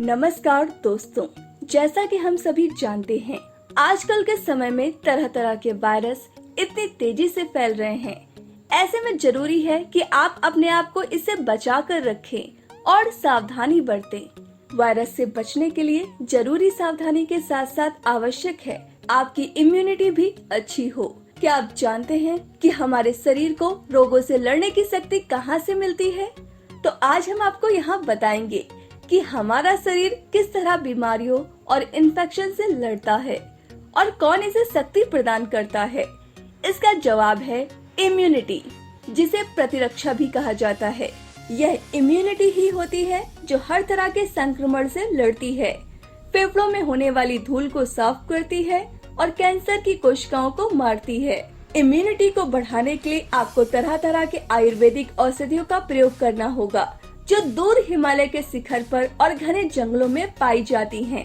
नमस्कार दोस्तों, जैसा कि हम सभी जानते हैं, आजकल के समय में तरह तरह के वायरस इतनी तेजी से फैल रहे हैं। ऐसे में जरूरी है कि आप अपने आप को इससे बचा कर रखें और सावधानी बरतें। वायरस से बचने के लिए जरूरी सावधानी के साथ साथ आवश्यक है आपकी इम्यूनिटी भी अच्छी हो। क्या आप जानते हैं कि हमारे शरीर को रोगों से लड़ने की शक्ति कहां से मिलती है? तो आज हम आपको यहाँ बताएंगे कि हमारा शरीर किस तरह बीमारियों और इन्फेक्शन से लड़ता है और कौन इसे शक्ति प्रदान करता है। इसका जवाब है इम्यूनिटी, जिसे प्रतिरक्षा भी कहा जाता है। यह इम्यूनिटी ही होती है जो हर तरह के संक्रमण से लड़ती है, फेफड़ों में होने वाली धूल को साफ करती है और कैंसर की कोशिकाओं को मारती है। इम्यूनिटी को बढ़ाने के लिए आपको तरह तरह के आयुर्वेदिक औषधियों का प्रयोग करना होगा, जो दूर हिमालय के शिखर पर और घने जंगलों में पाई जाती हैं।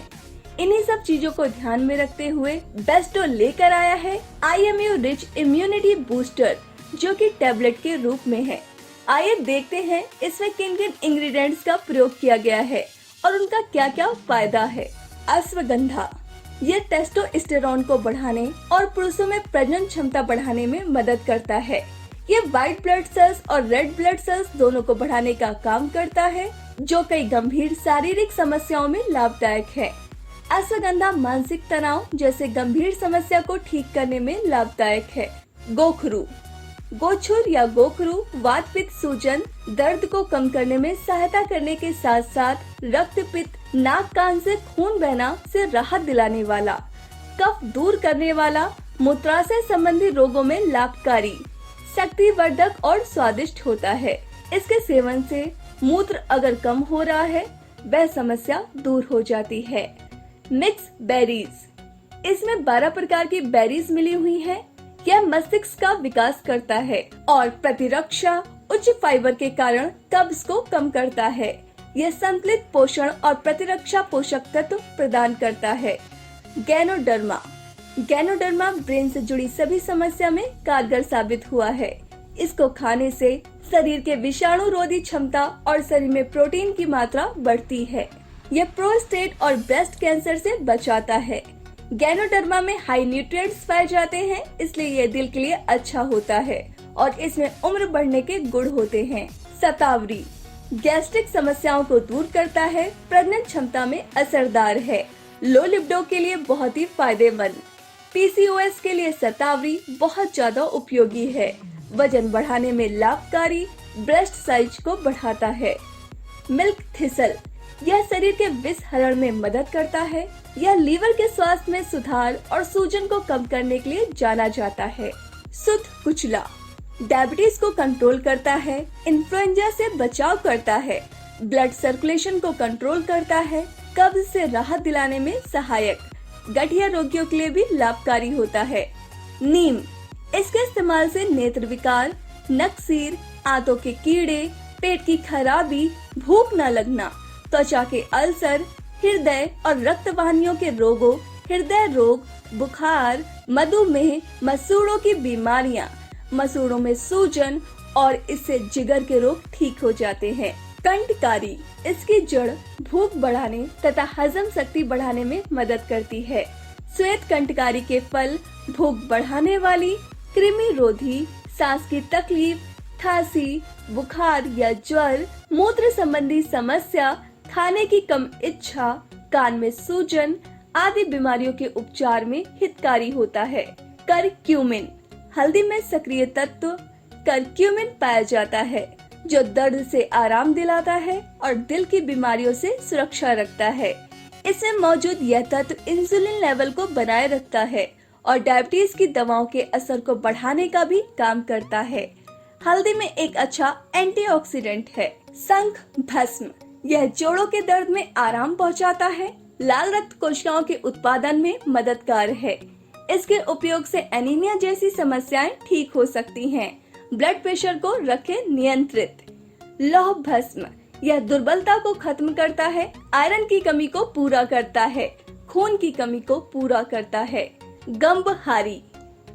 इन्हीं सब चीजों को ध्यान में रखते हुए बेस्टो लेकर आया है IMU रिच इम्यूनिटी बूस्टर, जो कि टैबलेट के रूप में है। आइए देखते हैं इसमें किन किन इंग्रेडिएंट्स का प्रयोग किया गया है और उनका क्या क्या फायदा है। अश्वगंधा, यह टेस्टोस्टेरोन को बढ़ाने और पुरुषों में प्रजनन क्षमता बढ़ाने में मदद करता है। ये व्हाइट ब्लड सेल्स और रेड ब्लड सेल्स दोनों को बढ़ाने का काम करता है, जो कई गंभीर शारीरिक समस्याओं में लाभदायक है। अश्वगंधा मानसिक तनाव जैसे गंभीर समस्या को ठीक करने में लाभदायक है। गोखरू, गोछुर या गोखरू वात पित्त सूजन दर्द को कम करने में सहायता करने के साथ साथ रक्त पित्त, नाक कान से खून बहना से राहत दिलाने वाला, कफ दूर करने वाला, मूत्राशय संबंधी रोगों में लाभकारी, शक्तिवर्धक और स्वादिष्ट होता है। इसके सेवन से मूत्र अगर कम हो रहा है, वह समस्या दूर हो जाती है। मिक्स बेरीज, इसमें 12 प्रकार की बेरीज मिली हुई हैं। यह मस्तिष्क का विकास करता है और प्रतिरक्षा उच्च फाइबर के कारण कब्ज को कम करता है। यह संतुलित पोषण और प्रतिरक्षा पोषक तत्व प्रदान करता है। गैनोडर्मा, गैनोडर्मा ब्रेन से जुड़ी सभी समस्या में कारगर साबित हुआ है। इसको खाने से शरीर के विषाणु रोधी क्षमता और शरीर में प्रोटीन की मात्रा बढ़ती है। यह प्रोस्टेट और ब्रेस्ट कैंसर से बचाता है। गैनोडर्मा में हाई न्यूट्रिएंट्स पाए जाते हैं, इसलिए यह दिल के लिए अच्छा होता है और इसमें उम्र बढ़ने के गुण होते हैं। शतावरी, गैस्ट्रिक समस्याओं को दूर करता है, प्रजनन क्षमता में असरदार है, लो लिबिडो के लिए बहुत ही फायदेमंद। PCOS के लिए शतावरी बहुत ज्यादा उपयोगी है, वजन बढ़ाने में लाभकारी, ब्रेस्ट साइज को बढ़ाता है। मिल्क थिसल, यह शरीर के विष हरण में मदद करता है। यह लीवर के स्वास्थ्य में सुधार और सूजन को कम करने के लिए जाना जाता है। सुत कुचला, डायबिटीज को कंट्रोल करता है, इन्फ्लुएंजा से बचाव करता है, ब्लड सर्कुलेशन को कंट्रोल करता है, कब्ज से राहत दिलाने में सहायक, गठिया रोगियों के लिए भी लाभकारी होता है। नीम, इसके इस्तेमाल से नेत्र विकार, नक्सीर, आंतों के कीड़े, पेट की खराबी, भूख न लगना, त्वचा के अल्सर, हृदय और रक्त वाहिनियों के रोगों, हृदय रोग, बुखार, मधुमेह, मसूड़ों की बीमारियां, मसूड़ों में सूजन और इससे जिगर के रोग ठीक हो जाते हैं। कंटकारी, इसकी जड़ भूख बढ़ाने तथा हजम शक्ति बढ़ाने में मदद करती है। श्वेत कंटकारी के फल भूख बढ़ाने वाली, कृमि रोधी, सांस की तकलीफ, खांसी, बुखार या ज्वर, मूत्र संबंधी समस्या, खाने की कम इच्छा, कान में सूजन आदि बीमारियों के उपचार में हितकारी होता है। करक्यूमिन, हल्दी में सक्रिय तत्व करक्यूमिन पाया जाता है, जो दर्द से आराम दिलाता है और दिल की बीमारियों से सुरक्षा रखता है। इसमें मौजूद यह तत्व इंसुलिन लेवल को बनाए रखता है और डायबिटीज की दवाओं के असर को बढ़ाने का भी काम करता है। हल्दी में एक अच्छा एंटीऑक्सीडेंट है। शंख भस्म, यह जोड़ों के दर्द में आराम पहुंचाता है, लाल रक्त कोशिकाओं के उत्पादन में मददगार है। इसके उपयोग से एनीमिया जैसी समस्याएं ठीक हो सकती हैं। ब्लड प्रेशर को रखे नियंत्रित। लौह भस्म, यह दुर्बलता को खत्म करता है, आयरन की कमी को पूरा करता है, खून की कमी को पूरा करता है। गंबहारी,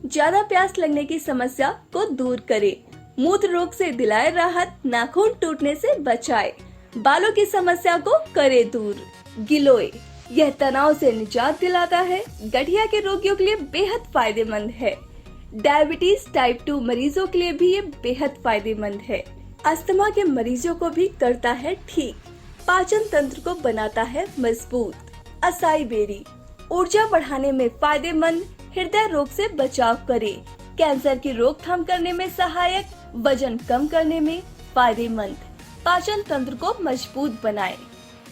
ज्यादा प्यास लगने की समस्या को दूर करे, मूत्र रोग से दिलाए राहत, नाखून टूटने से बचाए, बालों की समस्या को करे दूर। गिलोय, यह तनाव से निजात दिलाता है। गठिया के रोगियों के लिए बेहद फायदेमंद है। डायबिटीज टाइप 2 मरीजों के लिए भी ये बेहद फायदेमंद है। अस्थमा के मरीजों को भी करता है ठीक। पाचन तंत्र को बनाता है मजबूत। असाई बेरी, ऊर्जा बढ़ाने में फायदेमंद, हृदय रोग से बचाव करे, कैंसर की रोकथाम करने में सहायक, वजन कम करने में फायदेमंद, पाचन तंत्र को मजबूत बनाए।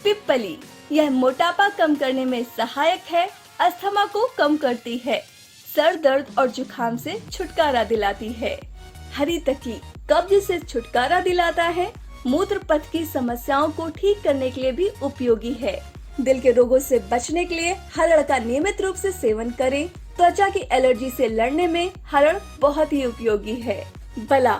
पिप्पली, यह मोटापा कम करने में सहायक है, अस्थमा को कम करती है, सर दर्द और जुकाम से छुटकारा दिलाती है। हरी तकी, कब्ज से छुटकारा दिलाता है, मूत्र पथ की समस्याओं को ठीक करने के लिए भी उपयोगी है। दिल के रोगों से बचने के लिए हरड़ का नियमित रूप से सेवन करें। त्वचा की एलर्जी से लड़ने में हरड़ बहुत ही उपयोगी है। बला,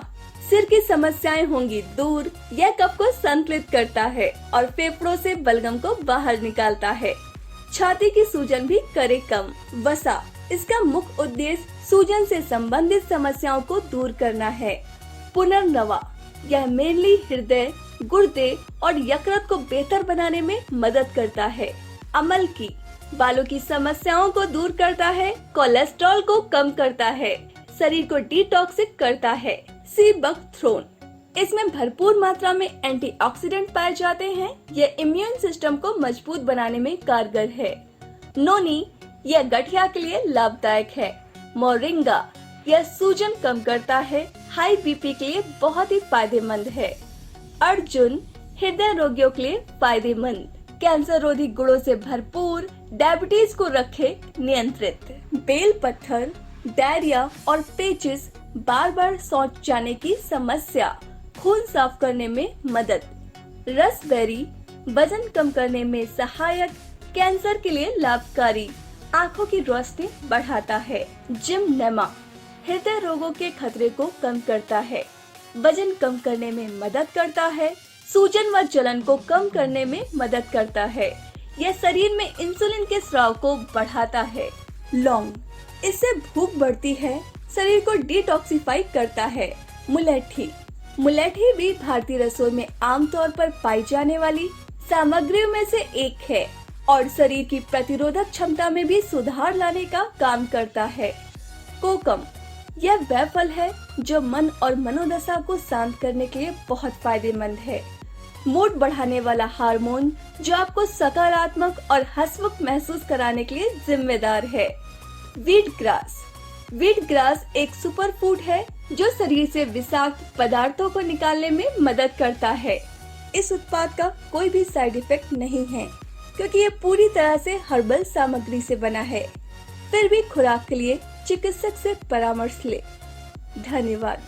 सिर की समस्याएं होंगी दूर, यह कफ को संतुलित करता है और फेफड़ों से बलगम को बाहर निकालता है। छाती की सूजन भी करे कम। वसा, इसका मुख्य उद्देश्य सूजन से संबंधित समस्याओं को दूर करना है। पुनर्नवा, यह मेनली हृदय, गुर्दे और यकृत को बेहतर बनाने में मदद करता है। अमल की, बालों की समस्याओं को दूर करता है, कोलेस्ट्रॉल को कम करता है, शरीर को डिटॉक्सिक करता है। सी बकथ्रोन, इसमें भरपूर मात्रा में एंटीऑक्सीडेंट पाए जाते हैं। यह इम्यून सिस्टम को मजबूत बनाने में कारगर है। नोनी, यह गठिया के लिए लाभदायक है। मोरिंगा, यह सूजन कम करता है, हाई बीपी के लिए बहुत ही फायदेमंद है। अर्जुन, हृदय रोगियों के लिए फायदेमंद, कैंसर रोधी गुणों से भरपूर, डायबिटीज को रखे नियंत्रित। बेल पत्थर, डायरिया और पेचिस, बार बार शौच जाने की समस्या, खून साफ करने में मदद। रसबेरी, वजन कम करने में सहायक, कैंसर के लिए लाभकारी, आँखों की रोशनी बढ़ाता है। जिमनेमा, हृदय रोगों के खतरे को कम करता है, वजन कम करने में मदद करता है, सूजन व जलन को कम करने में मदद करता है। यह शरीर में इंसुलिन के स्राव को बढ़ाता है। लौंग, इससे भूख बढ़ती है, शरीर को डिटॉक्सिफाई करता है। मुलेठी, मुलेठी भी भारतीय रसोई में आमतौर पर पाई जाने वाली सामग्रियों में से एक है और शरीर की प्रतिरोधक क्षमता में भी सुधार लाने का काम करता है। कोकम, यह वह फल है जो मन और मनोदशा को शांत करने के लिए बहुत फायदेमंद है। मूड बढ़ाने वाला हार्मोन जो आपको सकारात्मक और हंसमुख महसूस कराने के लिए जिम्मेदार है। वीट ग्रास, वीट ग्रास एक सुपर फूड है जो शरीर से विषाक्त पदार्थों को निकालने में मदद करता है। इस उत्पाद का कोई भी साइड इफेक्ट नहीं है क्योंकि ये पूरी तरह से हर्बल सामग्री से बना है। फिर भी खुराक के लिए चिकित्सक से परामर्श ले। धन्यवाद।